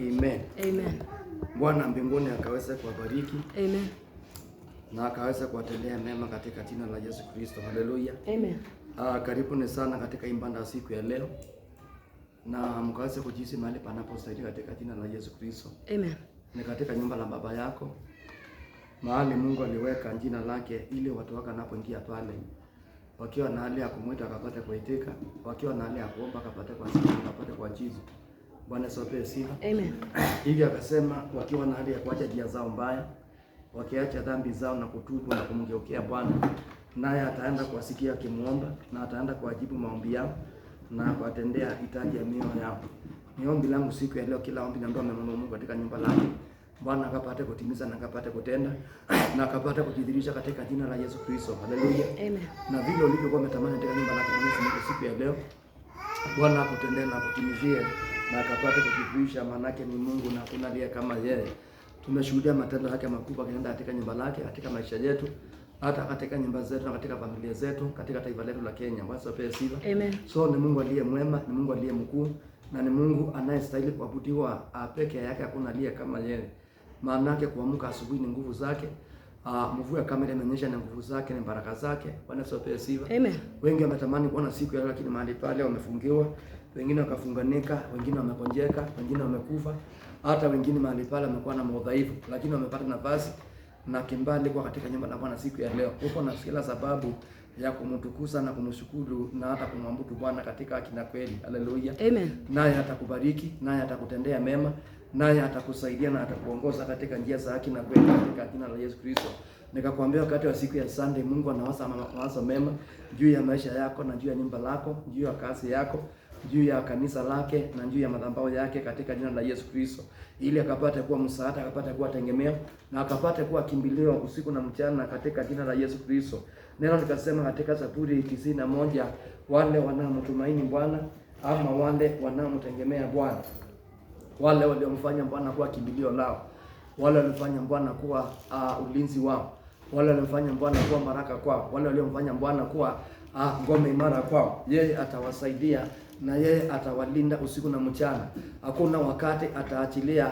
Amen. Amen. Bwana mbinguni akaweza kuwabariki. Amen. Na akaweza kuwatendea mema katika jina la Yesu Kristo. Haleluya. Amen. Karibuni sana katika ibada ya siku ya leo. Na mkaweze kujisi mahali panapostahili katika jina la Yesu Kristo. Amen. Ni katika nyumba la baba yako. Mahali Mungu aliweka jina lake ili watu wake wanapoingia pale wakiwa na hali ya kumwita akapate kuitika, wakiwa na hali ya kuomba akapate kusikia, akapate kuachiza. Bwana sope sifa. Amen. Hivi akasema wakiwa na hali ya kuacha njia zao mbaya, wakiacha dhambi zao na kutubu na kumgeukia Bwana, naye ataenda kuwasikia akimuomba na ataenda kuwajibu maombi yao na kuwatendea hitaji ya mioyo yao. Ni ombi langu siku ya leo, kila ombi na ndoa Mungu katika nyumba lake Bwana akapate kutimiza na akapate kutenda na akapate kujidhihirisha katika jina la Yesu Kristo. Haleluya. Amen. Na vile ulivyokuwa umetamani katika nyumba lake Mwenyezi Mungu siku ya leo, Bwana akutendee na kutimizie na akapate kujidhihirisha, manake ni Mungu na hakuna aliye kama yeye. Tumeshuhudia matendo yake makubwa kaenda katika nyumba lake, katika maisha yetu, hata katika nyumba zetu na katika familia zetu, katika taifa letu la Kenya. Bwana apewe sifa. Amen. So ni Mungu aliye mwema, ni Mungu aliye mkuu na ni Mungu anayestahili kuabudiwa peke yake, hakuna aliye kama yeye. Maana yake kuamka asubuhi ni nguvu zake. Mvua kama ile inaonyesha na nguvu zake na baraka zake. Bwana apewe sifa. Amen. Wengi wametamani kuona siku ya leo, lakini mahali pale wamefungiwa, wengine wakafunganika, wengine wamekonjeka, wengine wamekufa, hata wengine mahali pale wamekuwa na udhaifu, lakini wamepata nafasi na kimbali kwa katika nyumba la Bwana siku ya leo. Uko na kila sababu ya kumtukuza na kumshukuru na hata kumwabudu Bwana katika haki na kweli. Haleluya. Amen. Naye atakubariki, naye atakutendea mema, naye atakusaidia na atakuongoza katika njia za haki na kweli katika jina la Yesu Kristo. Nikakwambia wakati wa siku ya Sunday, Mungu anawaza mawazo mema juu ya maisha yako na juu ya nyumba lako, juu ya kazi yako, juu ya kanisa lake na juu ya madhabahu yake katika jina la Yesu Kristo, ili akapate kuwa msaada, akapate kuwa tegemeo na akapate kuwa kimbilio usiku na mchana katika jina la Yesu Kristo. Neno nikasema katika Zaburi 91, wale wanaomtumaini Bwana ama wale wanaomtegemea Bwana, wale waliomfanya Bwana kuwa kimbilio lao, wale waliofanya Bwana kuwa ulinzi wao, wale waliofanya Bwana kuwa baraka kwao, wale waliomfanya Bwana kuwa ngome imara kwao, yeye atawasaidia na yeye atawalinda usiku na mchana. Hakuna wakati ataachilia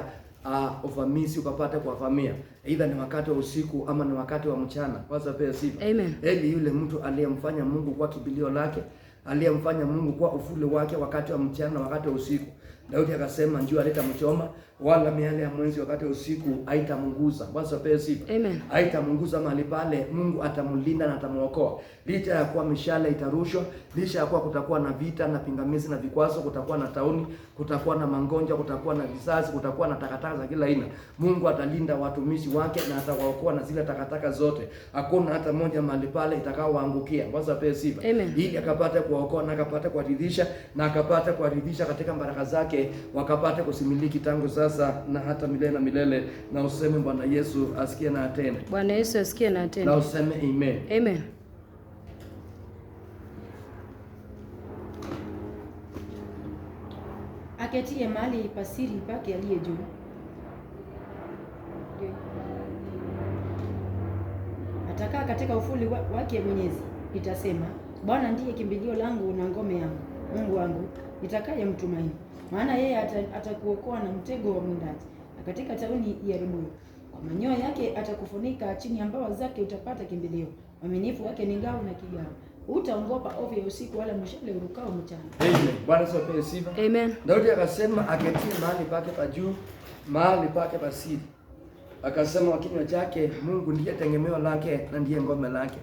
uvamizi ukapate kuwavamia, aidha ni wakati wa usiku ama ni wakati wa mchana. Kwanza pia sifa. Amen. Eli yule mtu aliyemfanya Mungu kwa kimbilio lake, aliyemfanya Mungu kwa ufuli wake wakati wa mchana, wakati wa usiku. Daudi akasema njua haitamchoma wala miale ya mwenzi wakati wa usiku haitamnguza. Bwana apewe sifa. Amen. Haitamnguza mahali pale, Mungu atamlinda na atamuokoa. Licha ya kuwa mishale itarushwa, licha ya kuwa kutakuwa na vita na pingamizi na vikwazo, kutakuwa na tauni, kutakuwa na magonjwa, kutakuwa na visasi, kutakuwa na takataka za kila aina, Mungu atalinda watumishi wake na atawaokoa na zile takataka zote. Hakuna hata moja mahali pale itakaowaangukia. Bwana apewe sifa. Ili akapate kuwaokoa na akapate kuwaridhisha na akapate kuwaridhisha katika baraka zake, wakapate kusimiliki tangu sasa na hata milele na milele. Na useme Bwana Yesu asikie na atende. Bwana Yesu asikie na atende. Na useme amen. Amen. Aketie mahali pasiri pake aliye juu, atakaa katika ufuli wake Mwenyezi. Nitasema, Bwana ndiye kimbilio langu na ngome yangu, Mungu wangu nitakaye mtumaini. Maana yeye atakuokoa na mtego wa mwindaji na katika tauni iharibuyo. Kwa manyoya yake atakufunika, chini ya mbawa zake utapata kimbilio. Uaminifu wake ni ngao na kigao. Utaongopa ovu ya usiku wala mshale urukao mchana. Amen. Bwana apewe sifa. Amen. Daudi akasema aketie mahali pake pa juu, mahali pake pa siri. Akasema kwa kinywa chake, Mungu ndiye tegemeo lake na ndiye ngome lake.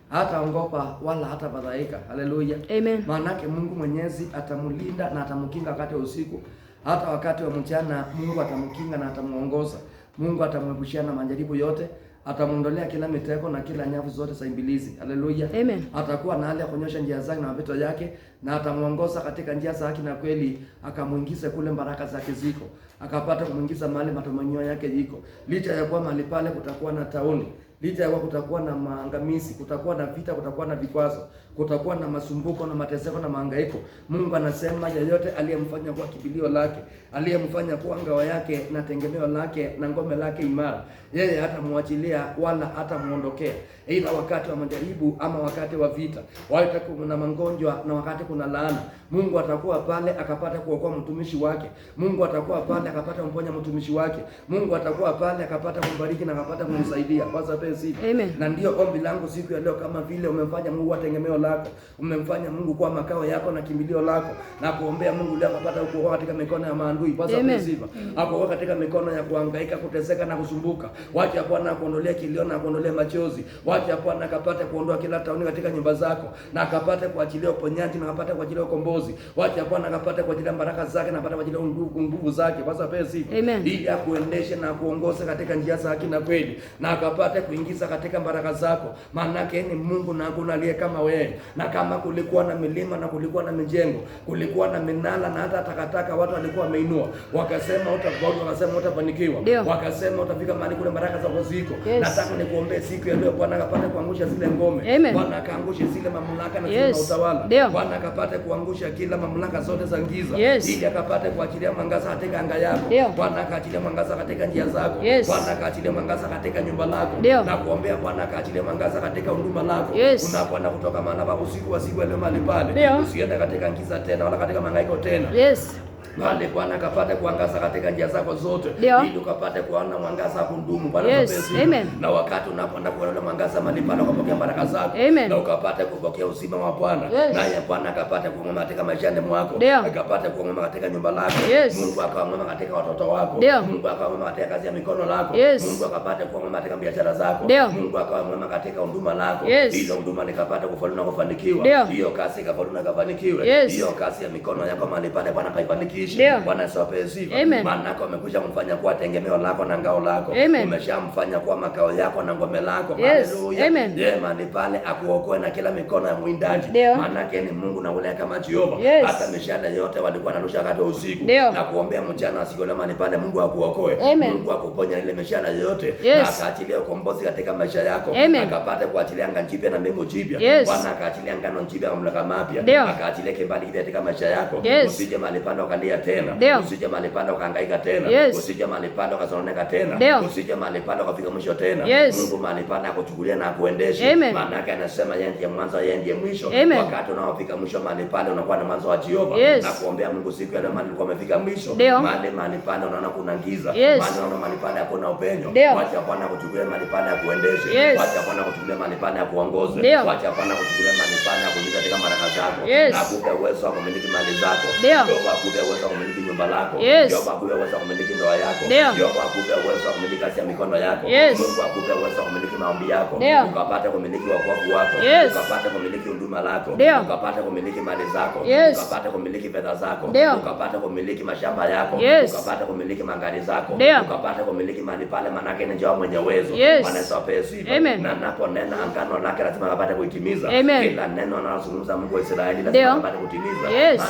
Hataongopa wala hatafadhaika. Haleluya. Amen. Maanake Mungu Mwenyezi atamlinda na atamkinga wakati wa usiku, hata wakati wa mchana Mungu atamkinga na atamuongoza. Mungu atamwepushia na majaribu yote, atamuondolea kila mitego na kila nyavu zote za ibilisi. Haleluya. Amen. Atakuwa na hali ya kuonyesha njia zake na mapito yake na atamuongoza katika njia za haki na kweli, akamuingiza kule baraka zake ziko, akapata kumuingiza mahali matumaini yake yiko. Licha ya kuwa mahali pale kutakuwa na tauni, licha ya kuwa kutakuwa na maangamizi, kutakuwa na vita, kutakuwa na vikwazo, kutakuwa na masumbuko na mateseko na mahangaiko. Mungu anasema yeyote aliyemfanya kuwa kimbilio lake, aliyemfanya kuwa ngao yake na tegemeo lake na ngome lake imara, yeye hatamwachilia wala hatamuondokea, aidha wakati wa majaribu ama wakati wa vita, wakati kuna magonjwa na wakati kuna laana. Mungu atakuwa pale akapata kuokoa mtumishi wake. Mungu atakuwa pale akapata kumponya mtumishi wake. Mungu atakuwa pale akapata kumbariki na akapata kumsaidia. Basi pesi. Na ndio ombi langu siku ya leo, kama vile umemfanya Mungu tegemeo lako, umemfanya Mungu kuwa makao yako na kimbilio lako, na kuombea Mungu leo akapata kuokoa katika mikono ya maadui. Basi pesi. Hapo katika mikono ya kuhangaika, kuteseka na kusumbuka. Wacha Bwana akuondolee kilio na akuondolee machozi. Wacha Bwana akapata kuondoa kila tauni katika nyumba zako, na akapata kuachilia uponyaji na akapata kuachilia ukombozi. Wacha Bwana akapata kuachilia baraka zake na akapata kuachilia nguvu zake. Basi pesi. Ili akuendeshe na kuongoza katika njia za haki na kweli, na akapata kuingiza katika baraka zako. Maana yake ni Mungu na hakuna aliye kama wewe. Na kama kulikuwa na milima na kulikuwa na mijengo, kulikuwa na minala na hata takataka watu walikuwa wameinua, wakasema utafaulu, wakasema utafanikiwa, wakasema utafika mahali kule baraka zako ziko. Nataka nikuombee siku ya leo, Bwana akapate kuangusha zile ngome. Bwana akaangushe zile mamlaka na zile utawala. Bwana akapate kuangusha kila mamlaka zote za giza, ili akapate kuachilia mwangaza katika anga yako. Bwana akaachilia mwangaza katika njia zako. Bwana akaachilia mwangaza katika nyumba lako. Na kuombea Bwana akaachilia mwangaza katika huduma lako. Unapoenda kutoka mahali hapa usiku wa siku ile mahali pale, usiende katika giza tena wala katika mahangaiko tena. Bali Bwana akapate kuangaza katika njia zako zote, ili ukapate kuona mwangaza kudumu. Bwana na wakati unapoenda kuona mwangaza mahali pale, ukapokea baraka zako, na ukapate kupokea uzima wa Bwana. Naye Bwana akapate kuongeza katika maisha mwako, akapate kuongeza katika nyumba lako. Mungu akaongeza katika watoto wako. Mungu akaongeza katika kazi ya mikono lako. Mungu akapate kuongeza katika biashara zako. Mungu akaongeza katika huduma lako, ili huduma likapate kufaulu na kufanikiwa. Hiyo kazi ikafaulu na kufanikiwa. Hiyo kazi ya mikono yako mahali pale Bwana kaifanikiwe. Bwana asifiwe sifa. Maana umekwisha kumfanya kuwa tegemeo lako na ngao lako. Umeshamfanya kuwa makao yako na ngome lako. Haleluya. Yeye mahali pale akuokoe na kila mikono ya mwindaji. Maana yake ni Mungu na ule kama Jehova. Hata mishale yote walikuwa wanarusha wakati usiku, na kuombea mchana siku ile mahali pale Mungu akuokoe. Mungu akuponya ile mishale yote, na akaachilia ukombozi katika maisha yako. Akapate kuachilia anga jipya na mbingu jipya. Bwana akaachilia ngano jipya na mamlaka mapya. Akaachilia kibali kipya katika maisha yako. Usije mahali pale ukalia tena, usije mahali pale ukahangaika tena, usije mahali pale ukasononeka tena, usije mahali pale ukafika mwisho tena. Mungu mahali pale akuchukulia na akuendeshe. Maana yake anasema yeye ndiye mwanzo, yeye ndiye mwisho. Wakati unaofika mwisho mahali pale unakuwa na mwanzo wa Jehova. Na kuombea Mungu siku ya leo mahali ulikuwa umefika mwisho, mahali pale unaona kuna giza, mahali pale hakuna upenyo, wacha Bwana akuchukulie mahali pale akuendeshe. Wacha Bwana akuchukulie mahali pale akuongoze. Wacha Bwana akuchukulie mahali pale akuingize katika baraka zako, na akupe uwezo wa kumiliki mali zako. Jehova akupe uwezo wa kumiliki nyumba lako. Jehova akupe uwezo wa kumiliki ndoa yako. Jehova akupe uwezo wa kumiliki kazi ya mikono yako. Mungu akupe uwezo wa kumiliki maombi yako, ukapate kumiliki wokovu wako, ukapate kumiliki huduma lako, ukapate kumiliki mali zako, ukapate kumiliki fedha zako, ukapate kumiliki mashamba yako, ukapate kumiliki magari zako, ukapate kumiliki mali pale, manake ni Jehova mwenye uwezo. Bwana Yesu apewe. Na naponena angano lake lazima akapate kuitimiza. Kila neno analozungumza Mungu wa Israeli lazima akapate kutimiza.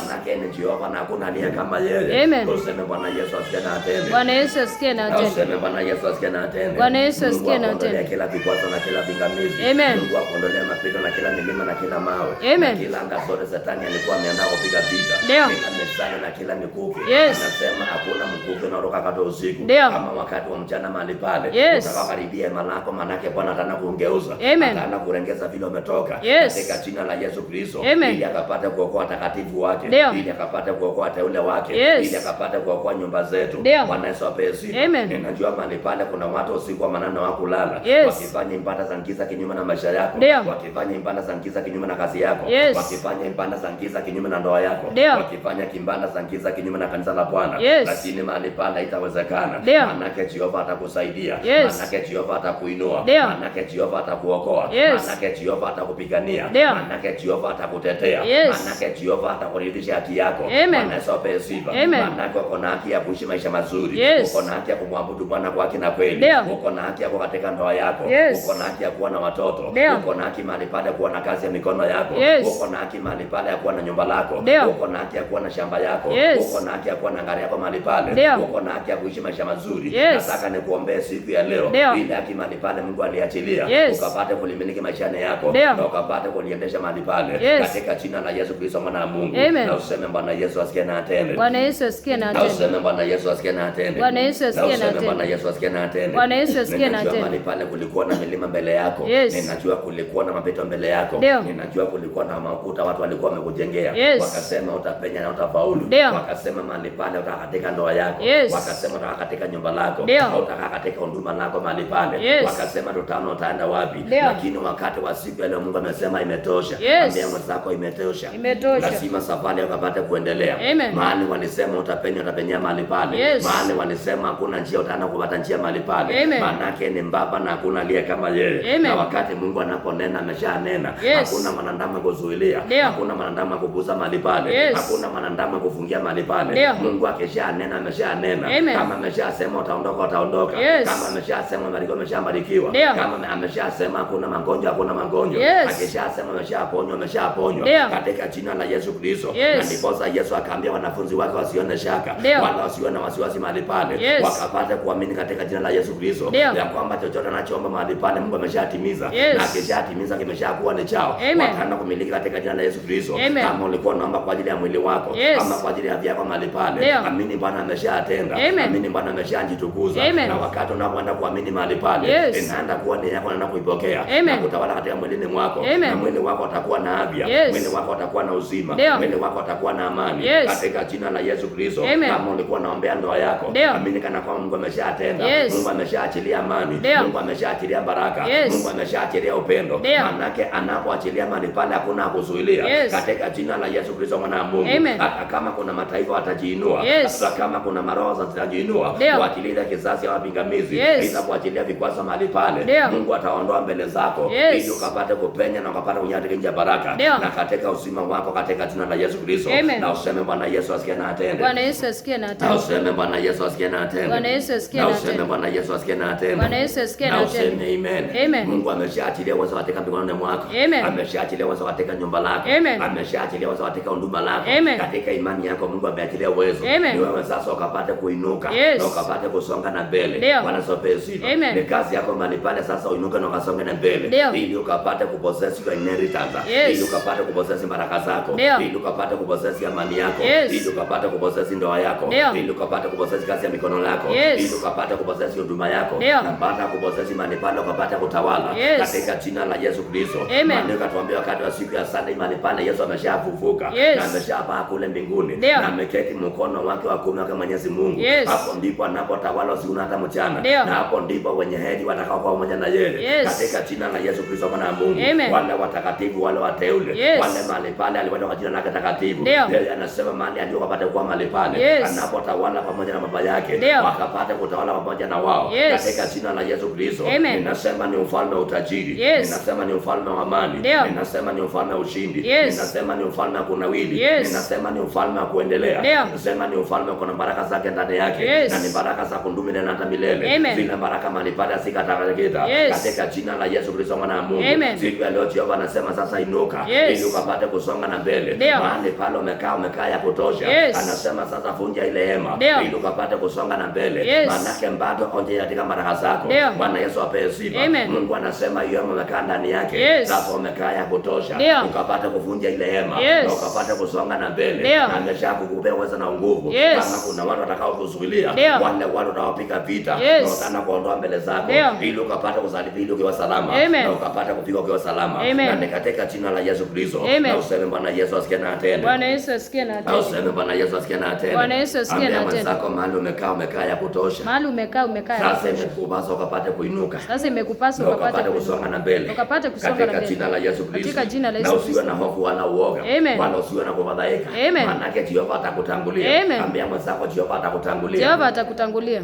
Manake ni Jehova na hakuna aliye kama yeye. Useme Bwana Yesu asikie na atende. Bwana Yesu asikie na atende. Useme Bwana Yesu asikie na atende. Bwana Yesu asikie na atende. Kila vikwazo na kila vingamizi. Mungu akuondolee mapito na kila milima na kila mawe. Na kila anga zote Shetani alikuwa ameandaa kupiga vita. Kila mishale na kila mikuki. Anasema hakuna mkuki unaoruka wakati wa usiku kama wakati wa mchana mahali pale. Utakapokaribia hema lako, manake Bwana atana kungeuza. Atana kurengeza vile umetoka katika jina la Yesu Kristo, ili akapate kuokoa watakatifu wake, ili akapate kuokoa teule wake, ili akapate kuokoa nyumba zetu. Bwana Yesu apewe sifa. Ninajua mahali pale kuna watu usiku wa manane hawakulala, wakifanya ibada za giza kinyume na maisha yako, wakifanya ibada za giza kinyume na kazi yako, wakifanya ibada za giza kinyume na ndoa yako, wakifanya ibada za giza kinyume na kanisa la Bwana. Lakini mahali pale haitawezekana, manake Jehova atakusaidia, manake Jehova atakuinua, manake Jehova atakuokoa, manake Jehova atakupigania, manake Jehova atakutetea, manake Jehova atakuridhisha haki yako. Bwana Yesu apewe sifa. Amen. Maana uko na haki ya kuishi maisha mazuri. Yes. Uko na haki ya kumwabudu Bwana kwa haki na kweli. Ndio. Uko na haki ya kuwa katika ndoa yako. Yes. Uko na haki ya kuwa na watoto. Ndio. Uko na haki mahali pale kuwa na kazi ya mikono yako. Yes. Uko na haki mahali pale ya kuwa na nyumba lako. Ndio. Uko na haki ya kuwa na shamba yako. Yes. Uko na haki ya kuwa na gari yako mahali pale. Ndio. Uko na haki ya kuishi maisha mazuri. Yes. Nataka nikuombee siku ya leo. Ndio. Ile haki mahali pale Mungu aliachilia. Yes. Ukapate kulimiliki maishani yako. Ndio. Na ukapate kuliendesha mahali pale. Yes. Katika jina la Yesu Kristo mwana wa Mungu. Amen. Na useme Bwana Yesu asikie na atende. Bwana Yesu asikie na Na atende. useme Bwana Yesu asikie na atende. Bwana Yesu asikie na useme atende. Bwana Yesu asikie na atende. Bwana Yesu asikie na Ninajua atende. mahali pale kulikuwa na milima mbele yako. Yes. Ninajua kulikuwa na mapito mbele yako. Ndio. Ninajua kulikuwa na makuta watu walikuwa wamekujengea. Yes. Wakasema utapenya na utafaulu. Ndio. Wakasema mahali pale utakaa katika ndoa yako. Yes. Wakasema utakaa katika nyumba lako. Ndio. Utakaa katika huduma lako mahali pale. Yes. Wakasema tutaona utaenda wapi. Ndio. Lakini wakati wa siku ya leo Mungu amesema imetosha. Yes. Ambia mwenzako imetosha. Imetosha. Lazima safari ukapate kuendelea. Amen. Mahali walisema utapenyea mahali pale. Yes. Mahali walisema hakuna njia utaenda kupata njia mahali pale. Amen. Manake ni mbaba na hakuna aliye kama yeye. Amen. Na wakati Mungu anaponena ameshanena. Yes. Hakuna mwanadamu kuzuilia. Ndio. Hakuna mwanadamu kuguza mahali pale. Yes. Hakuna mwanadamu kufungia mahali pale. Ndio. Mungu akishanena ameshanena. Amen. Kama ameshasema utaondoka utaondoka. Yes. Kama ameshasema umebarikiwa umeshabarikiwa. Ndio. Kama ameshasema hakuna magonjwa hakuna magonjwa. Yes. Akishasema umeshaponywa umeshaponywa. Ndio. Katika jina la Yesu Kristo. Yes. Na ndiposa Yesu akaambia wanafunzi wake wasione shaka. Ndio. Wala wasiwe na wasiwasi mahali pale. Yes. Wakapata kuamini katika jina la Yesu Kristo. Ndio. Ya kwamba chochote anachoomba mahali pale Mungu ameshatimiza. Yes. Na akishatimiza kimeshakuwa ni chao. Amen. Wataenda kumiliki katika jina la Yesu Kristo. Amen. Kama ulikuwa unaomba kwa ajili ya mwili wako, Yes. ama kwa ajili ya afya yako mahali pale, Ndio. amini Bwana ameshatenda. Amen. Amini Bwana ameshajitukuza. Amen. Na wakati unapoenda kuamini mahali pale, Yes. inaenda kuwa ni yako na kuipokea. Amen. Na kutawala katika mwilini mwako. Amen. Na mwili wako utakuwa na afya. Yes. Mwili wako utakuwa na uzima. Ndio. Mwili wako utakuwa na amani. Yes. Katika jina la Yesu Kristo. Amen. Kama ulikuwa unaombea ndoa yako, Ndio. amini kana kwamba Mungu ameshatenda. Yes. Mungu ameshaachilia amani. Ndio. Mungu ameshaachilia baraka. Yes. Mungu ameshaachilia upendo. Ndio. Manake anapoachilia mahali pale hakuna kuzuilia. Yes. Katika jina la Yesu Kristo mwana wa Mungu. Amen. Hata kama kuna mataifa watajiinua, Yes. hata kama kuna maroho zitajiinua, Ndio. kuachilia kizazi au pingamizi, Yes. ila kuachilia vikwazo mahali pale, Ndio. Mungu ataondoa mbele zako, Yes. ili ukapate kupenya na ukapate kunyata nje baraka Ndio. na katika uzima wako katika jina la Yesu Kristo. Amen. Na useme Bwana Yesu asikie na atende. Bwana Yesu asikie na Na atende. useme Bwana Yesu asikie na atende. Bwana Yesu asikie Na na useme atende. Bwana Yesu asikie na atende. Bwana Yesu asikie na Na atende. useme amen. Amen. Mungu ameshaachilia uwezo katika mikononi mwako. Amen. Ameshaachilia uwezo katika nyumba lako. Amen. Ameshaachilia uwezo katika huduma lako. Amen. Katika imani yako Mungu ameachilia uwezo. Amen. Ni wewe sasa ukapate kuinuka. Yes. Na ukapate kusonga na mbele. Ndio. Bwana sope sifa. Amen. Ni kazi yako mahali pale sasa uinuke na ukasonge na mbele. Ndio. Ili ukapate kupossess your inheritance. Yes. Ili ukapate kupossess baraka zako. Ndio. Ili ukapate kupossess amani yako. Yes. Ili ukapate kupossess ndoa yako. Ndio. Ili ukapate kupossess kazi ya mikono yako. Yes. Ili ukapate kupossess huduma yako. Ndio. Na baada ya kupossess mahali pale ukapate kutawala. Yes. Katika jina la Yesu Kristo. Amen. Maandiko yatuambia wakati wa siku ya Sunday mahali pale Yesu ameshafufuka. Yes. Na ameshapaa kule mbinguni. Ndio. Na ameketi mkono wake wa kuume wake Mwenyezi Mungu. Yes. Hapo ndipo anapotawala usiku na hata mchana. Ndio. Na hapo ndipo wenye heri watakao kuwa pamoja na yeye. Yes. Katika jina la Yesu Kristo mwana wa Mungu. Amen. Wale watakatifu wale wateule. Yes. Wale mahali pale aliweka kwa jina lake takatifu. Ndio. Yeye anasema mahali aliyopata kuwa mahali pale. Yes. Anapotawala pamoja na baba yake. Ndio. Wakapata kutawala pamoja na wao. Yes. Katika jina la Yesu Kristo. Amen. Ninasema ni ufalme wa utajiri. Yes. Ninasema ni ufalme wa amani. Ndio. Ninasema ni ufalme wa ushindi. Yes. Ninasema ni ufalme wa kunawili. Yes. Ninasema ni ufalme wa kuendelea. Ndio. Ninasema ni ufalme kuna baraka zake ndani yake. Yes. Na ni baraka za kudumu na hata milele. Amen. Zile baraka mahali pale zikatakaleketa. Yes. Katika jina la Yesu Kristo mwana wa Mungu. Amen. Siku ya leo Jehova anasema sasa inuka. Yes. Ili ukapate kusonga na mbele. Ndio. Mahali pale umekaa ya kutosha. Yes. Anasema sasa vunja ile hema. Ndio. Ili ukapate kusonga na mbele. Yes. Manake bado onje katika baraka zako. Ndio. Bwana Yesu apewe sifa. Amen. Mungu anasema hiyo hema umekaa ndani yake. Yes. Sasa umekaa ya kutosha. Ndio. Ukapate kuvunja ile hema. Yes. Na ukapate kusonga na mbele. Ndio. Na ameshakukupea uwezo na nguvu. Yes. Kama kuna watu watakao kuzuilia, Ndio. wale watu watawapiga vita. Yes. Na utaenda kuondoa mbele zako. Ndio. Ili ukapate kusaliti ukiwa salama. Amen. Na ukapate kupiga ukiwa salama. Amen. Na ni katika jina la Yesu Kristo. Amen. Na useme Bwana Yesu asikie na atende. Bwana Yesu asikie na Na atende. useme Bwana Yesu asikie na atende. Bwana Yesu asikie na Ambia atende. mwenzako mahali umekaa ya kutosha. Mahali umekaa ya Sasa kutosha. imekupasa ukapate kuinuka. Sasa imekupasa Na ukapate ukapate kusonga na mbele. Ukapate kusonga na Katika mbele. jina la Yesu Kristo. Katika jina la Na Yesu usiwe Kristo. na hofu wala uoga. Amen. Wala usiwe na kufadhaika. Amen. Maana Jehova atakutangulia. Amen. Ambia mwenzako Jehova atakutangulia. Jehova atakutangulia.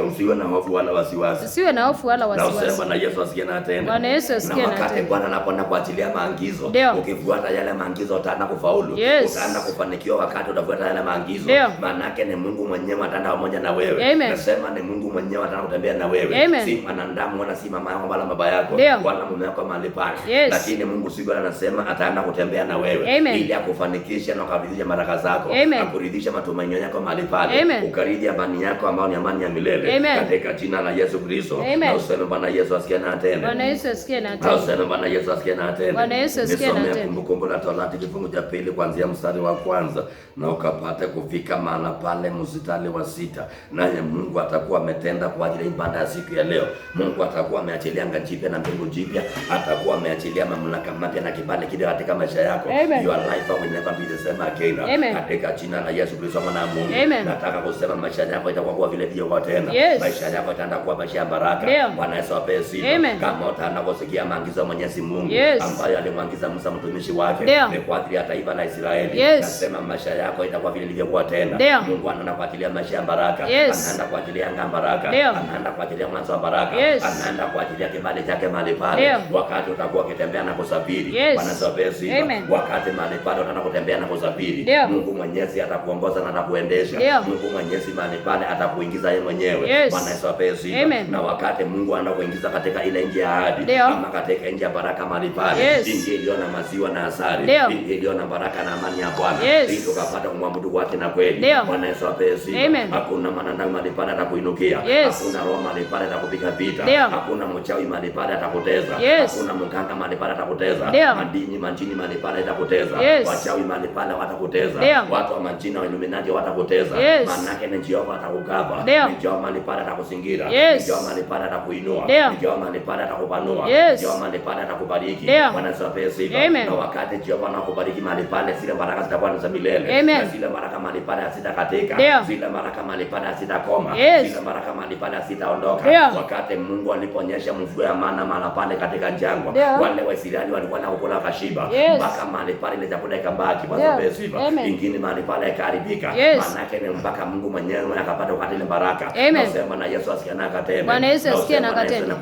Usiwe na hofu wala wasiwasi. Usiwe na hofu wala Na useme wasiwasi. Bwana Yesu asikie na atende. Bwana Yesu asikie na na wakati atende. Bwana anapoenda kuachilia maagizo, Ndio. ukifuata yale maagizo utaenda kufaulu. Yes. Utaenda kufanikiwa wakati utafuata yale maagizo. Maana yake ni Mungu mwenyewe ataenda pamoja na wewe. Nasema ni Mungu mwenyewe ataenda kutembea na wewe. Si mwanadamu wala si mama yako wala baba yako wala mume wako mahali pale. Lakini Mungu siku anasema ataenda kutembea na wewe ili akufanikishe na kuridhisha baraka zako, akuridhisha matumaini yako mahali pale, ukaridhi amani yako ambayo ni amani ya milele katika jina la Yesu Kristo. Na useme Bwana Yesu asikie na tena. Bwana Yesu asikie na tena. Useme Bwana Yesu asikie na tena. Bwana Yesu asikie na tena. Kumbukumbu la Torati kifungu cha 2 kuanzia mstari wa 1 na ukapata kufika mahala pale mstari wa 6. Naye Mungu atakuwa ametenda kwa ajili ya ibada ya siku ya leo. Mungu atakuwa ameachilia anga jipya na mbingu jipya, atakuwa ameachilia mamlaka mapya na kibali kile katika maisha yako. Your life will never be the same again. Katika jina la Yesu Kristo mwana wa Mungu. Nataka kusema maisha yako itakuwa kwa vile vile tena. Maisha yako itaenda kuwa maisha ya baraka. Bwana Yesu apewe sifa. Kama utaenda kusikia maagizo ya Mwenyezi Mungu ambayo alimwagiza Musa mtumishi wake ni kwa ajili ya taifa la Israeli. Nasema maisha yako itakuwa vile vilivyokuwa tena. Mungu anaenda kuachilia maisha ya baraka. Anaenda kuachilia anga baraka. Anaenda kuachilia mwanzo wa baraka. Anaenda kuachilia kibali chake mahali pale. Wakati utakuwa ukitembea na kusafiri. Bwana Yesu apewe sifa. Wakati mahali pale utaenda kutembea na kusafiri, Mungu Mwenyezi atakuongoza na atakuendesha. Mungu Mwenyezi mahali pale atakuingiza yeye mwenyewe. Bwana Yesu apewe sifa. Na wakati Mungu anakuingiza katika ile nchi ya ahadi ama katika nchi ya baraka mahali pale, nchi iliyo na maziwa na asali, nchi iliyo na baraka na amani ya Bwana, ili tukapata kumwabudu kwake na kweli. Bwana Yesu apewe sifa. Hakuna mwanadamu mahali pale atakuinukia, hakuna roho mahali pale atakupiga vita, hakuna mchawi mahali pale atakuteza, hakuna mganga mahali pale atakuteza, madini manjini mahali pale atakuteza, wachawi mahali pale watakuteza, watu wa majini wa Illuminati watakuteza. Maana yake ni Jehova atakukaba, ni Jehova mahali pale atakuzingira, ni Jehova mahali pale atakuinua, ni Jehova mahali pale atakupanua, ni Jehova mahali pale atakubariki. Bwana Yesu apewe sifa. Na wakati Jehova anakubariki mahali pale, zile baraka zitakuwa za milele, na zile baraka mahali pale hazitakatika, zile baraka mahali pale hazitakoma, zile baraka mahali pale hazitaondoka. Wakati Mungu aliponyesha mvua ya mana mahali pale katika jangwa, wale Waisraeli walikuwa nakula kashiba mpaka mahali pale ile chakula ikabaki. Bwana Yesu apewe sifa. Ingine mahali pale ikaribika, maana yake ni mpaka Mungu mwenyewe akapata wakati ile baraka. Nasema na Yesu asikie na akatenda. Bwana Yesu asikie na akatenda.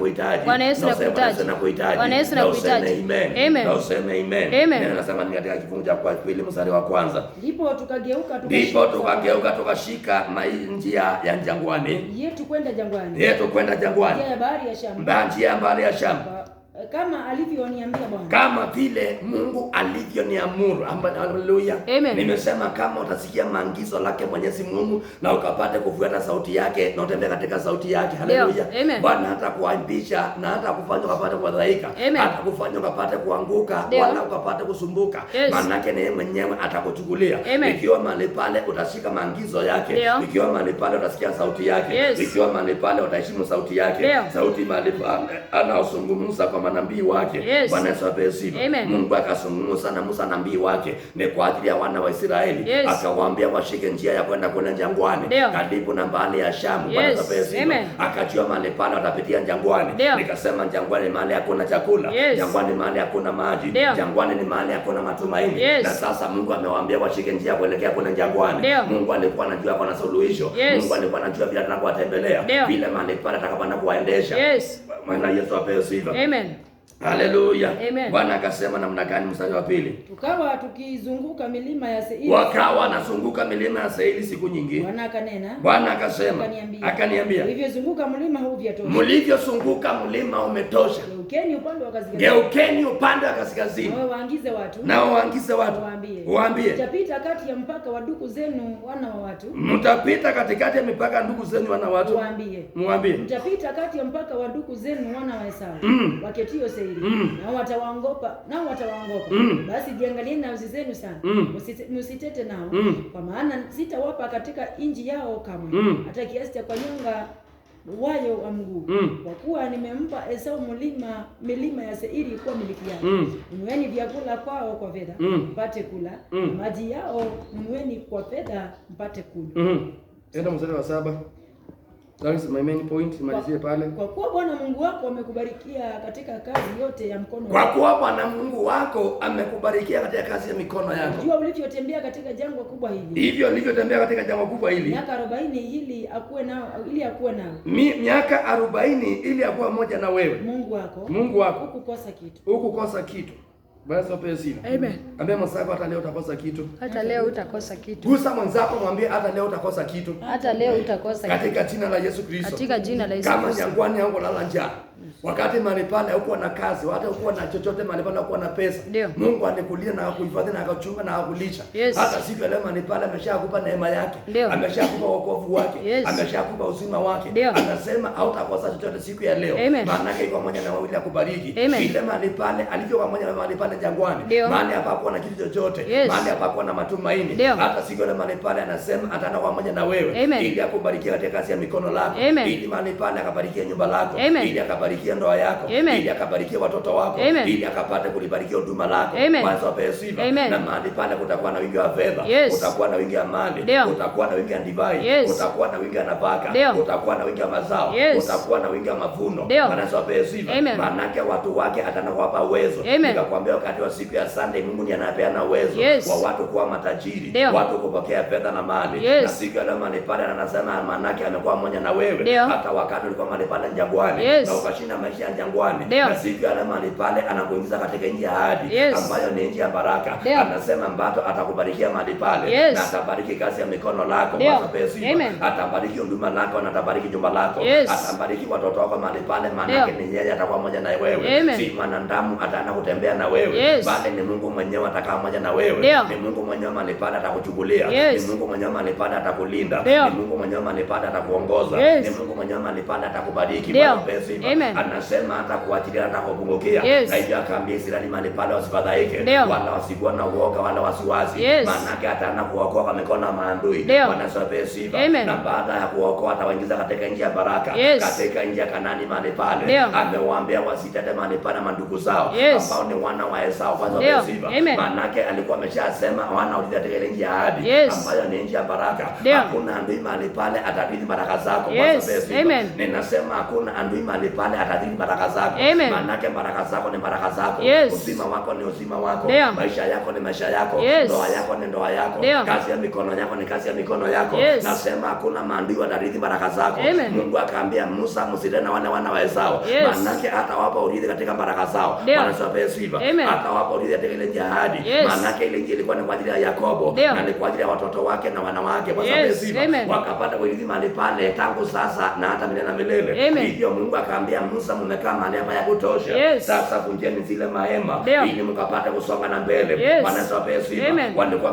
Bwana Yesu nakuhitaji. Bwana Yesu nakuhitaji. Amen. Na useme amen. Neno nasema ni katika kifungu cha 2 mstari wa 1. Ndipo tukageuka tukashika njia ya jangwani. Yetu kwenda jangwani. Njia ya bahari ya Shamu. Kama alivyoniambia Bwana. Kama vile Mungu alivyoniamuru. Haleluya. Nimesema kama utasikia maagizo lake Mwenyezi Mungu na ukapate kufuata sauti yake na utembea katika sauti yake. Haleluya. Bwana hatakuaibisha na hata kufanya ukapate kudhaika, hata kufanya ukapate kuanguka wala ukapate kusumbuka. Maana yake ni yeye mwenyewe atakuchukulia. Ikiwa mahali pale utashika maagizo yake, ikiwa mahali pale utasikia sauti yake, ikiwa mahali pale utaheshimu sauti yake, sauti mahali pale anaozungumza kwa nabii wake. Bwana Yesu apewe sifa. Mungu akazungumza na Musa nabii wake ni kwa ajili ya wana wa Israeli, akawaambia washike njia ya kwenda kule jangwani karibu na bahari ya Shamu. Bwana Yesu apewe sifa. Akajua mahali pale watapitia jangwani. Nikasema jangwani mahali hakuna chakula, jangwani mahali hakuna maji, jangwani ni mahali hakuna matumaini. Na sasa Mungu amewaambia washike njia kuelekea kule jangwani. Mungu alikuwa anajua kuna suluhisho. Mungu alikuwa anajua vile atakawatembelea, vile mahali pale atakapanda kuwaendesha. Maana Yesu apewe sifa. Haleluya. Bwana akasema namna gani? Mstari wa 2. Tukawa tukizunguka milima ya Seiri. Wakawa wanazunguka milima ya Seiri siku nyingi. Bwana akanena. Bwana akasema, akaniambia, mlivyozunguka mlima huu vyatosha. Mlivyozunguka mlima umetosha. Geukeni upande wa kaskazini. Geukeni upande wa kaskazini. Nao waangize watu. Waambie. Mtapita kati ya mpaka wa ndugu zenu wana wa watu. Mtapita katikati ya mipaka ya ndugu zenu wana wa watu. Muambie. Mtapita kati ya mpaka wa ndugu zenu wana wa Esau. Waketio Seiri. Nao watawaongopa. Basi jiangalieni nafsi zenu sana. Msitete nao. Kwa maana sitawapa katika nchi yao kamwe. Hata kiasi cha kunyonga wayo wa mguu. Kwa kuwa nimempa Esau milima ya Seiri kuwa miliki yake. Nunueni vyakula kwao kwa fedha, mpate kula. Maji yao nunueni kwa fedha, mpate kunywa. Enda mstari wa 7. That is my main point. Malizie pale. Kwa kuwa Bwana Mungu wako amekubarikia katika kazi yote ya mkono wako. Kwa kuwa Bwana Mungu wako amekubarikia katika kazi ya mikono yako. Jua ulivyotembea katika jangwa kubwa hili. Hivyo ulivyotembea katika jangwa kubwa hili. Miaka 40 ili akuwe nao. Miaka 40 ili akuwe pamoja na wewe. Mungu wako. Hukukosa kitu. Basi wape sifa. Amen. Ambia mwenzako hata leo utakosa kitu. Hata leo utakosa kitu. Gusa mwenzako mwambie hata leo utakosa kitu. Hata leo utakosa kitu. Katika jina la Yesu Kristo. Katika jina la Yesu Kristo. Kama jangwani yangu lala njaa. Wakati mahali pale hukuwa na kazi, hata hukuwa na chochote mahali pale hukuwa na pesa. Ndio. Mungu alikulia na kuhifadhi na akachunga na akulisha. Yes. Hata siku ya leo mahali pale ameshakupa neema yake. Ndio. Ameshakupa wokovu wake. Yes. Ameshakupa uzima wake. Ndio. Anasema hautakosa chochote siku ya leo. Maana yake iko pamoja na wawili akubariki. Ile mahali pale alivyo pamoja na mahali pale jangwani. Mahali hapakuwa na kitu chochote. Yes. Mahali hapakuwa na matumaini. Ndio. Hata siku ya mahali pale anasema ataenda pamoja na wewe. Ili akubarikie katika kazi ya mikono lako. Ili mahali pale akabarikia nyumba lako. Ili akabarikia ndoa yako. Ili akabarikia watoto wako. Ili akapate kulibarikia huduma lako. Kwanza wape sifa. Na mahali pale kutakuwa na wingi wa fedha. Utakuwa na wingi wa mali. Utakuwa na wingi wa divai. Utakuwa na wingi wa nafaka. Utakuwa na wingi wa mazao. Utakuwa na wingi wa mavuno. Kwanza wape sifa. Maana watu wake atanawapa uwezo. Nikakwambia wakati wa siku ya Sunday Mungu ndiye anapeana uwezo wa watu kuwa matajiri, watu kupokea fedha na mali. Na siku ya leo mahali pale anasema maana yake amekuwa mmoja na wewe. Hata wakati ulikuwa mahali pale jangwani na ukashinda maisha ya jangwani. Na siku ya leo mahali pale anakuingiza katika nchi ya ahadi ambayo ni nchi ya baraka. Anasema mbato atakubarikia mahali pale na atabariki kazi ya mikono lako. Atabariki huduma lako na atabariki jumba lako. Atabariki watoto wako mahali pale, maana yake ni yeye atakuwa mmoja na wewe. Si mwanadamu ataenda kutembea na wewe, bali ni Mungu mwenyewe atakaa mmoja na wewe. Ni Mungu mwenyewe mahali pale atakuchukulia. Ni Mungu mwenyewe mahali pale atakulinda. Ni Mungu mwenyewe mahali pale atakuongoza. Ni Mungu mwenyewe mahali pale atakubariki. Anasema atakuachilia, atakupungukia. Na hivyo akaambia Israeli mahali pale wasifadhaike, wala wasikuwa na uoga wala wasiwasi. Maana yake ataenda kuokoa kwa mikono ya maadui. Wanasema sifa. Na baada ya kuokoa atawaingiza katika nchi ya baraka, katika nchi ya Kanaani mahali pale. Amewaambia wasitete mahali pale mandugu zao ambao ni wana wa Esau. Kwanza sifa. Maana yake alikuwa ameshasema wana katika ile nchi ya ahadi ambayo ni nchi ya baraka. Hakuna adui mahali pale atadhiri baraka zako. Kwanza sifa. Ninasema hakuna adui mahali pale atadhiri baraka zako. Maana yake baraka zako ni baraka zako. Uzima wako ni uzima wako. Maisha yako ni maisha yako. Ndoa yako ni ndoa yako. Kazi ya mikono yako ni kazi ya mikono yako. Nasema hakuna maadui watadhiri baraka zako. Mungu akaambia Musa, msitende na wana wa Esau. Maana yake atawapa urithi katika baraka zao. Wanasema sifa. Atawapa urithi katika ile nchi ya ahadi. Maana yake ile nchi ilikuwa ni kwa ajili ya Yakobo na ni kwa ajili ya watoto wake na wanawake. Wanasema sifa. Wakapata urithi mahali pale tangu sasa na hata milele na milele. Hivyo Mungu akaambia Musa, mmekaa mahali hapa ya kutosha. Sasa vunjeni zile mahema ili mkapate kusonga na mbele. Wanasema sifa. Walikuwa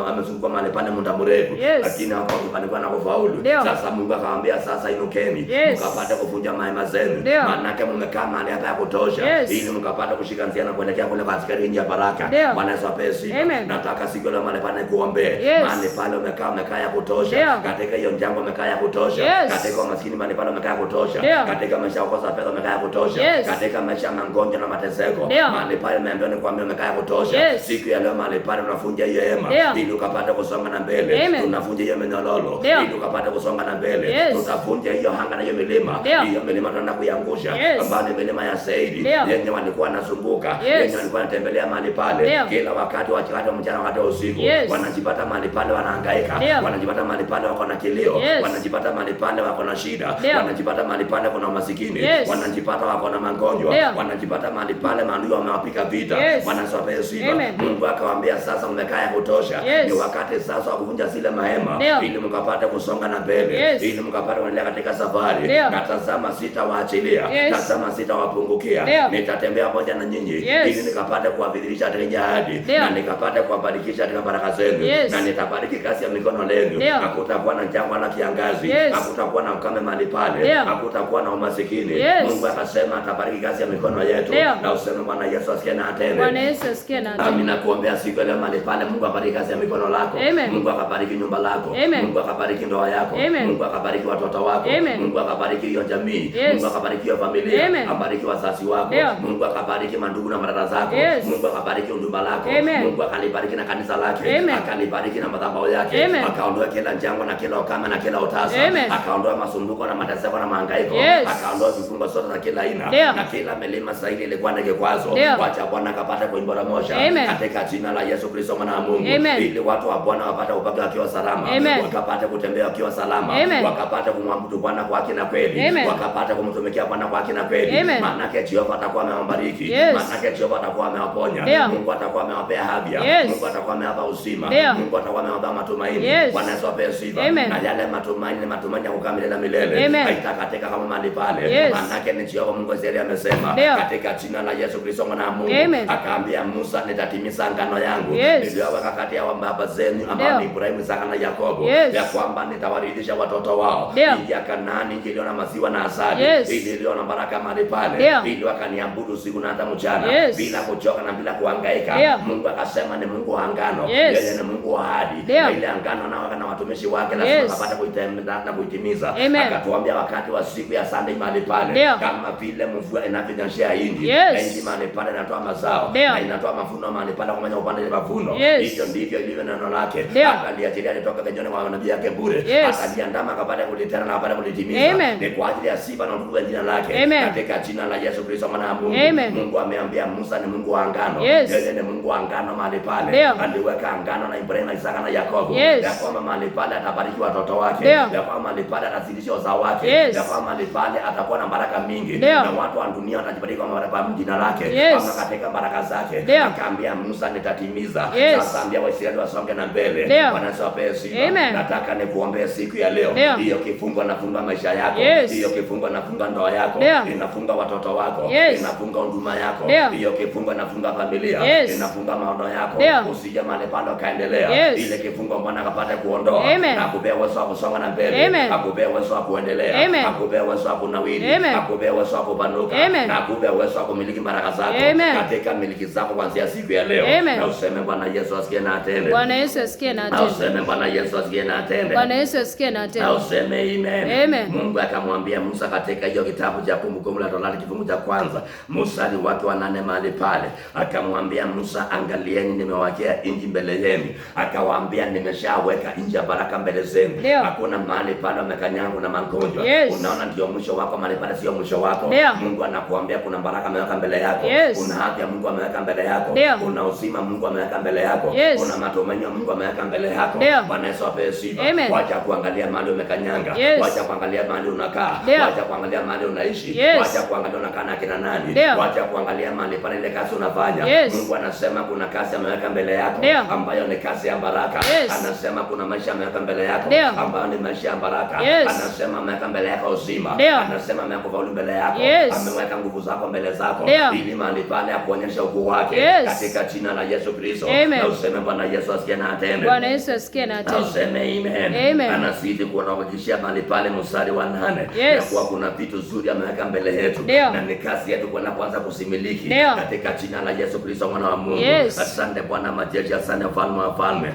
wamezunguka mahali pale muda mrefu, lakini hawakufanikiwa na kufaulu. Sasa Mungu akamwambia sasa inukeni mkapate kuvunja mahema zenu. Maana yake mmekaa mahali hapa ya kutosha ili mkapate kushika njia na kuelekea kule katika nchi ya baraka. Wanasema sifa. Nataka siku leo mahali pale kuombe. Mahali pale umekaa ya kutosha. Katika hiyo njambo umekaa ya kutosha. Katika maskini mahali pale umekaa ya kutosha. Katika maisha kukosa fedha umekaa ya kutosha. Katika maisha magonjwa na mateseko mahali pale umeambiwa ni kwambia umekaa ya kutosha. Siku ya leo mahali pale unavunja hiyo hema ili ukapate kusonga na mbele. Tunavunja hiyo minyororo ili ukapate kusonga na mbele. Tutavunja hiyo hanga na hiyo milima. Hiyo milima tunaenda kuiangusha ambayo ni milima ya Seiri yenye walikuwa wanazunguka, yenye walikuwa wanatembelea mahali pale kila wakati wa mchana, wakati wa usiku. Wanajipata mahali pale wanahangaika, wanajipata mahali pale wako na kilio, wanajipata mahali pale wako na shida, wanajipata mahali pale kuna masikini, wanajipata wako na magonjwa, wanajipata mahali pale maadui wamewapika vita. Wanaswapea sifa. Mungu akawaambia sasa mmekaa ya kutosha. Ni wakati sasa wa kuvunja zile mahema ili mkapate kusonga na mbele, ili mkapate kuendelea katika safari. Na tazama sitawaachilia, tazama sitawapungukia. Nitatembea pamoja na nyinyi ili nikapate kuwadhihirisha katika ahadi na nikapate kuwabarikisha katika baraka zenu. Na nitabariki kazi ya mikono yenu. Hakutakuwa na jangwa la kiangazi, hakutakuwa na ukame mahali pale, hakutakuwa na umasikini. Mungu akasema atabariki kazi ya mikono yetu. Na useme Bwana Yesu asikie na atende. Bwana Yesu asikie na atende. Amina. Kuombea siku ile mahali pale, Mungu abariki kazi ya mikono lako. Mungu akabariki nyumba lako. Mungu akabariki ndoa yako. Mungu akabariki watoto wako. Mungu akabariki hiyo jamii. Mungu akabariki hiyo familia. Abariki wazazi wako. Mungu akabariki mandugu na madada zako. Mungu akabariki huduma lako. Mungu akalibariki na kanisa lake. Akalibariki na madhabahu yake. Akaondoa kila jangwa na kila ukame na kila utasa. Akaondoa masumbuko na mateseko na mahangaiko. Akaondoa vifungo zote za kila aina Ndio. na kila milima sahili ilikuwa ni kikwazo. Ndio. Wacha Bwana akapate kuiboromosha Amen. katika jina la Yesu Kristo mwana wa Mungu. Amen. Ili watu wa Bwana wapate kupaka wakiwa salama. Amen. Wakapate kutembea wakiwa salama. Amen. Wakapate kumwabudu Bwana kwa haki na kweli. Amen. Wakapate kumtumikia Bwana kwa haki na kweli. Amen. Maana yake Jehova atakuwa amewabariki. Yes. Maana yake Jehova atakuwa amewaponya. Ndio. Mungu atakuwa amewapea afya. Yes. Mungu atakuwa amewapa uzima. Ndio. Mungu atakuwa amewapa matumaini. Yes. Bwana Yesu apewe sifa. Amen. Na yale matumaini ni matumaini ya kukaa milele na milele. Amen. Haitakatika kama mahali pale. Yes. Maana yake ni Jehova Mungu Israeli amesema Ndio. katika jina la Yesu Kristo mwana wa Mungu. Amen. Akaambia Musa, nitatimiza agano yangu Yes. niliyoweka kati ya baba zenu ambao Ndio. ni Ibrahimu, Isaka na Yakobo, Yes. ya kwamba nitawaridhisha watoto wao Ndio. nchi ya Kanaani, nchi iliyo na maziwa na asali, Yes. ili iliyo na baraka mahali pale, Ndio. ili wakaniabudu usiku na hata mchana, Yes. bila kuchoka na bila kuhangaika. Ndio. Mungu akasema ni Mungu wa agano. Yes. Yeye ni Mungu wa ahadi. Ndio. Na ile agano anaweka na watumishi wake lazima Yes. apate kuitimiza na kuitimiza. Amen. Akatuambia wakati wa siku ya Sunday mahali pale, Ndio. kama vile mvua inavyonyeshea inji, Yes. na inji mahali pale inatoa mazao Ndio. na inatoa mavuno mahali pale kwa upande wa mavuno. Yes. Hivyo ndivyo ilivyo neno lake. Ndio. Akaliachilia litoka kinyoni mwa nabii yake bure. Yes. Akaliandama akapata kulitenda na akapata kulitimiza. Amen. Ni kwa ajili ya sifa na utukufu wa jina lake. Amen. Katika jina la Yesu Kristo mwana wa Mungu. Amen. Mungu ameambia Musa ni Mungu wa agano. Yes. Yeye ni Mungu wa agano mahali pale. Ndio. Aliweka agano na Ibrahimu, Isaka na Yakobo. Yes. Ya kwamba mahali pale atabariki watoto wake. Ndio. Ya kwamba mahali pale atazidisha uzao wake. Yes. Ya kwamba mahali pale atakuwa na baraka mingi. Ndio. Na watu wa dunia watajibariki kwa baraka ya jina lake. Yes. Kama katika baraka zake. Ndio. Akaambia Musa nitatimiza. Yes. Sasa ambia Waisraeli wasonge na mbele. Ndio. Bwana Yesu apewe sifa. Amen. Nataka nikuombee siku ya leo. Ndio. Hiyo kifungo nafunga maisha yako. Yes. Hiyo kifungo nafunga ndoa yako. Ndio. Inafunga watoto wako. Yes. Inafunga huduma yako. Ndio. Hiyo kifungo nafunga familia. Yes. Inafunga maono yako. Ndio. Usije mahali pale ukaendelea. Yes. Ile kifungo Bwana akapata kuondoa. Amen. Na akupea uwezo wa kusonga na mbele. Amen. Akupea uwezo wa kuendelea. Amen. Akupea uwezo wa kunawiri. Amen. Akupea uwezo wa kupanuka. Amen. Na akupea uwezo wa kumiliki baraka zako. Amen. Katika miliki zako kuanzia siku ya leo. Amen. Na useme Bwana Yesu asikie na atende. Bwana Yesu asikie na Na atende. useme Bwana Yesu asikie na atende. Bwana Yesu asikie na atende. Na useme amen. Amen. Mungu akamwambia Musa katika hiyo kitabu cha Kumbukumbu la Torati kifungu cha kwanza mstari wake wa 8 mahali pale, akamwambia Musa, angalieni nimewawekea nchi mbele yenu. Akawaambia nimeshaweka nchi ya baraka mbele zenu. Ndio. Hakuna mahali pale wamekanyangu na magonjwa. Yes. Unaona ndio mwisho wako, mahali pale sio mwisho wako. Ndio. Mungu anakuambia kuna baraka ameweka mbele yako. Yes. Kuna afya Mungu ameweka mbele yako. Ndio. Kuna uzima Mungu ameweka mbele yako. Yes. Kuna matumaini Mungu ameweka mbele yako. Ndio. Bwana Yesu apewe sifa. Amen. Wacha kuangalia mahali umekanyanga. Yes. Wacha kuangalia mahali unakaa. Ndio. Wacha kuangalia mahali unaishi. Yes. Wacha kuangalia unakaa na kina nani. Ndio. Wacha kuangalia mahali pale ile kazi unafanya. Yes. Mungu anasema kuna kazi ameweka mbele yako Ndio. ambayo ni kazi ya baraka. Yes. Anasema kuna maisha ameweka mbele yako Ndio. ambayo ni maisha ya baraka. Yes. Anasema ameweka mbele yako uzima. Ndio. Anasema ameweka faulu mbele yako. Yes. Ameweka nguvu zako mbele zako Ndio. ili mahali pale akuonyesha ukuu wake. Yes. Katika jina la Yesu Kristo. Amen. Na useme Bwana Yesu asikie na atende. Bwana Yesu asikie na Na atende. useme amen. Amen. Anazidi kuonekishia mahali pale mstari wa 8 Yes. ya kuwa kuna vitu zuri ameweka mbele yetu. Ndio. Na ni kazi yetu kwenda kwanza kusimiliki. Ndio. Katika jina la Yesu Kristo mwana wa Mungu. Yes. Asante Bwana majeshi, asante mfalme wa falme.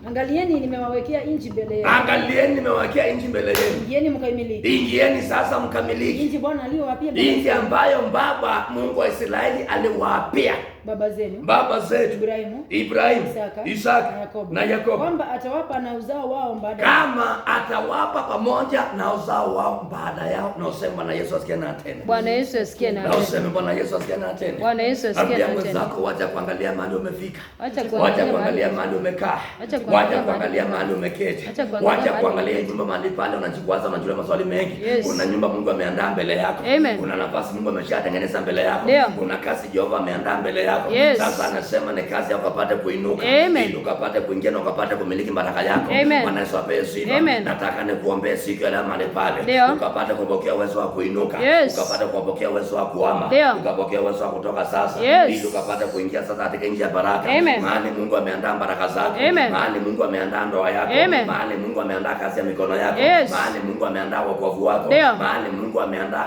Angalieni nimewawekea nchi mbele yenu. Angalieni nimewekea nchi mbele yenu. Ingieni mkaimiliki. Ingieni sasa mkamiliki. Nchi Bwana aliyowapia Nchi ambayo Baba Mungu wa Israeli aliwaapia baba zenu, baba zetu Ibrahimu, Isaka na Yakobo, kwamba atawapa na uzao wao baada kama atawapa pamoja na uzao wao baada yao. Na useme Bwana Yesu asikie na atende. Bwana Yesu asikie na atende. Na useme Bwana Yesu asikie na atende. Bwana Yesu asikie na atende. Wenzako wacha kuangalia mahali umefika. Wacha kuangalia mahali umekaa. Wacha kuangalia mahali umeketi. Wacha kuangalia nyumba mahali pale unajikwaza, unajua maswali mengi. Una nyumba Mungu ameandaa mbele yako. Una nafasi Mungu ameshatengeneza mbele yako. Una kazi Jehova ameandaa mbele yako. Yes. Sasa anasema ni kazi ya ukapate kuinuka. Ili ukapate kuingia na ukapate kumiliki baraka yako. Bwana Yesu apewe sifa. Nataka nikuombee siku ya leo mahali pale. Ukapate kupokea uwezo wa kuinuka. Ukapate kupokea uwezo wa kuhama. Ukapokea uwezo wa kutoka sasa. Ili ukapate kuingia sasa katika nchi ya baraka. Mahali Mungu ameandaa baraka zako. Mahali Mungu ameandaa ndoa yako. Mahali Mungu ameandaa kazi ya mikono yako. Mahali Mungu ameandaa wokovu wako. Mahali Mungu ameandaa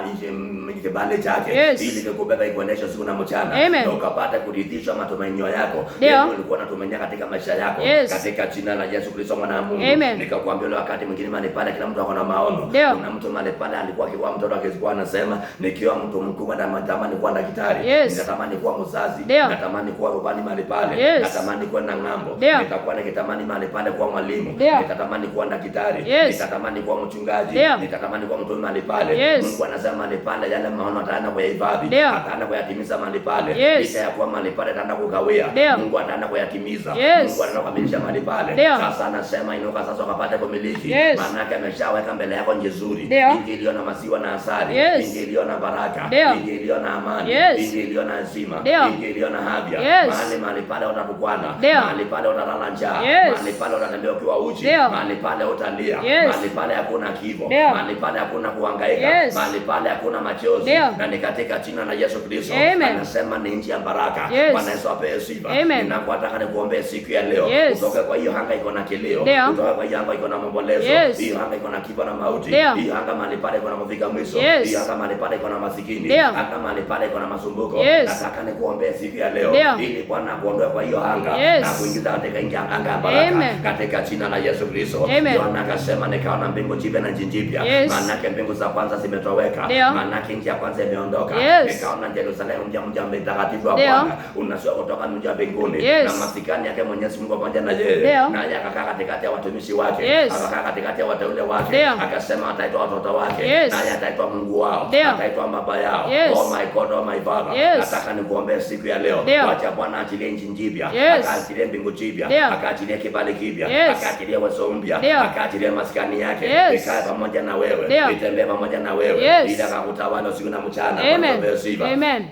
kibali chake ili kukubeba ikuendeshe siku na mchana. Na ukapate kuridhishwa matumaini yako. Ndio ulikuwa unatumainia katika maisha yako. Katika jina la Yesu Kristo mwana wa Mungu. Nikakwambia leo wakati mwingine mahali pale kila mtu akona maono. Kuna mtu mahali pale alikuwa akiwa mtoto akizikuwa anasema nikiwa mtu mkubwa natamani kuwa daktari. Ninatamani kuwa mzazi. Natamani kuwa rubani mahali pale. Natamani kwenda ng'ambo. Nitakuwa nikitamani mahali pale kuwa mwalimu, Ndio. nikatamani kuwa daktari, Yes. nikatamani kuwa mchungaji, Ndio. nikatamani kuwa mtume mahali pale. Yes. Mungu anasema mahali pale yale maono ataenda kuyahifadhi, Ndio. ataenda kuyatimiza mahali pale. Yes. Licha ya kuwa mahali pale ataenda kukawia, Ndio. Mungu ataenda kuyatimiza. Yes. Mungu anaenda kukamilisha mahali pale. Ndio. Sasa anasema inuka sasa ukapate kumiliki. Yes. Maana yake ameshaweka mbele yako njia nzuri, Ndio. njia iliyo na maziwa na asali, Yes. njia iliyo na baraka, Ndio. njia iliyo na amani, Yes. njia iliyo na heshima, Ndio. njia iliyo na afya. Yes. Mahali pale utatukwana, Ndio. mahali pale utalala njaa, Yes. mahali pale utatembea ukiwa uchi, Ndio. mahali pale utalia, Yes. mahali pale hakuna kifo, Ndio. mahali pale hakuna kuhangaika, Yes. mahali pale hakuna machozi. Ndio. Na ni katika jina la Yesu Kristo. Amen. Anasema ni nchi ya baraka. Yes. Bwana Yesu apewe sifa. Amen. Ninakuataka nikuombee siku ya leo. Yes. Utoke kwa hiyo hanga iko na kilio. Ndio. Utoke kwa hiyo hanga iko na maombolezo. Yes. Hiyo hanga iko na kifo na mauti. Ndio. Hiyo hanga mahali pale iko na kufika mwisho. Yes. Hiyo hanga mahali pale iko na masikini. Ndio. Hanga mahali pale iko na masumbuko. Yes. Nataka nikuombee siku ya leo Ndio. ili Bwana akuondoe kwa hiyo hanga Yes. na kuingiza katika nchi ya anga ya baraka Amen. katika jina la Yesu Kristo. Amen. Yohana akasema nikaona mbingu jipya na nchi mpya. Yes. Maana yake mbingu za kwanza zimetoweka. Ndio. Maana yake nchi ya kwanza imeondoka. Yes. Nikaona Yerusalemu mji mtakatifu wa Ndio. Bwana unashuka kutoka mji wa mbinguni, Yes. na masikani yake Mwenyezi Mungu pamoja na yeye, Ndio. naye akakaa katikati ya watumishi wake, Yes. akakaa katikati ya wateule wake. Ndio. Akasema ataitwa watoto wake, Yes. naye ataitwa Mungu wao, Ndio. ataitwa baba yao. Yes. Oh my God, oh my Father, Yes. nataka nikuombee siku ya leo. Ndio. Wacha Bwana achilie nchi mpya, Yes. akaachilie mbingu mpya, Ndio. akaachilie kibali kipya, Yes. akaachilie uwezo mpya, Ndio. akaachilie maskani yake, Yes. ikae pamoja na wewe, Ndio. itembee pamoja na wewe, Yes. ili akakutawala usiku na mchana. Amen. Bwana sifa. Amen.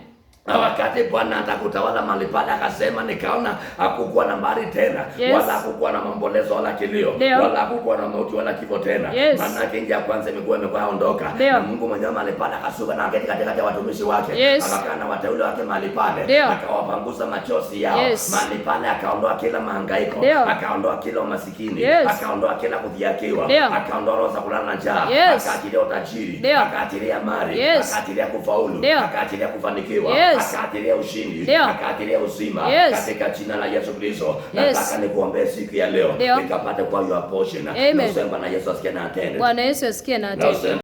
Na wakati Bwana atakutawala mahali pale, akasema nikaona hakukuwa na mbari tena, Yes. wala hakukuwa na maombolezo wala kilio, Ndio. wala hakukuwa na mauti wala kifo tena. Yes. Maana yake nchi ya kwanza imekuwa ondoka. Ndio. Na Mungu mwenyewe mahali pale akashuka na aketi katikati ya watumishi wake, Yes. akakaa na wateule wake mahali pale, Ndio. akawapanguza machozi yao. Yes. Mahali pale akaondoa kila mahangaiko, Ndio. akaondoa kila umasikini, Yes. akaondoa kila kudhihakiwa, Ndio. akaondoa roho za kulala na njaa, Yes. akaachilia utajiri, Ndio. akaachilia mali, Yes. akaachilia kufaulu, Ndio. akaachilia kufanikiwa, Yes. akaachilia ushindi, Ndio. akaachilia uzima, Yes. katika jina la Yesu Kristo. Yes. Nataka nikuombee siku ya leo Ndio. nikapate kwa your portion. Amen. Na usema na Yesu asikie na atende. Bwana Yesu asikie na Na atende. usema